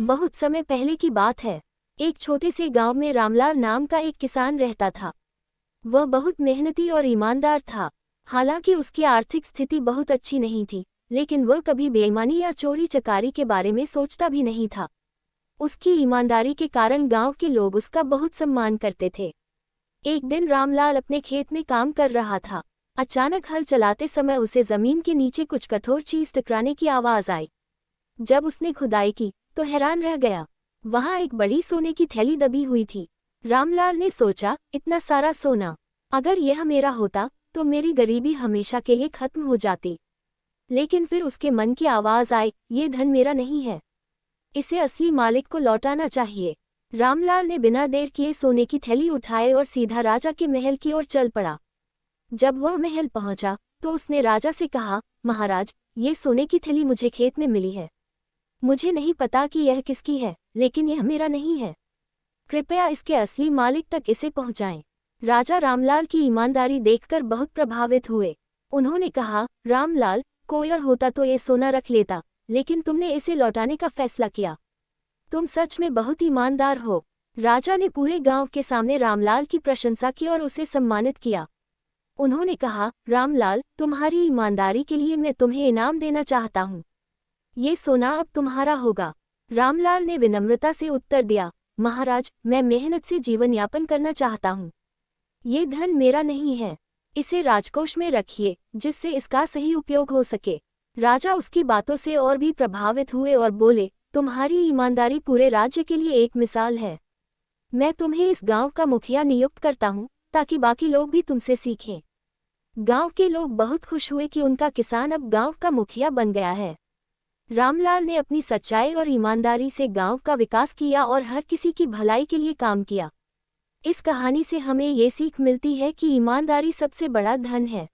बहुत समय पहले की बात है। एक छोटे से गांव में रामलाल नाम का एक किसान रहता था। वह बहुत मेहनती और ईमानदार था। हालांकि उसकी आर्थिक स्थिति बहुत अच्छी नहीं थी, लेकिन वह कभी बेईमानी या चोरी चकारी के बारे में सोचता भी नहीं था। उसकी ईमानदारी के कारण गांव के लोग उसका बहुत सम्मान करते थे। एक दिन रामलाल अपने खेत में काम कर रहा था। अचानक हल चलाते समय उसे जमीन के नीचे कुछ कठोर चीज टकराने की आवाज आई। जब उसने खुदाई की तो हैरान रह गया। वहां एक बड़ी सोने की थैली दबी हुई थी। रामलाल ने सोचा, इतना सारा सोना, अगर यह मेरा होता तो मेरी गरीबी हमेशा के लिए खत्म हो जाती। लेकिन फिर उसके मन की आवाज आई, ये धन मेरा नहीं है, इसे असली मालिक को लौटाना चाहिए। रामलाल ने बिना देर किए सोने की थैली उठाए और सीधा राजा के महल की ओर चल पड़ा। जब वह महल पहुंचा तो उसने राजा से कहा, महाराज, ये सोने की थैली मुझे खेत में मिली है। मुझे नहीं पता कि यह किसकी है, लेकिन यह मेरा नहीं है। कृपया इसके असली मालिक तक इसे पहुंचाएं। राजा रामलाल की ईमानदारी देखकर बहुत प्रभावित हुए। उन्होंने कहा, रामलाल, कोई और होता तो ये सोना रख लेता, लेकिन तुमने इसे लौटाने का फैसला किया। तुम सच में बहुत ईमानदार हो। राजा ने पूरे गांव के सामने रामलाल की प्रशंसा की और उसे सम्मानित किया। उन्होंने कहा, रामलाल, तुम्हारी ईमानदारी के लिए मैं तुम्हें इनाम देना चाहता हूँ। ये सोना अब तुम्हारा होगा। रामलाल ने विनम्रता से उत्तर दिया, महाराज, मैं मेहनत से जीवन यापन करना चाहता हूँ। ये धन मेरा नहीं है। इसे राजकोष में रखिए, जिससे इसका सही उपयोग हो सके। राजा उसकी बातों से और भी प्रभावित हुए और बोले, तुम्हारी ईमानदारी पूरे राज्य के लिए एक मिसाल है। मैं तुम्हें इस गांव का मुखिया नियुक्त करता हूँ, ताकि बाकी लोग भी तुमसे सीखें। गांव के लोग बहुत खुश हुए कि उनका किसान अब गांव का मुखिया बन गया है। रामलाल ने अपनी सच्चाई और ईमानदारी से गांव का विकास किया और हर किसी की भलाई के लिए काम किया। इस कहानी से हमें ये सीख मिलती है कि ईमानदारी सबसे बड़ा धन है।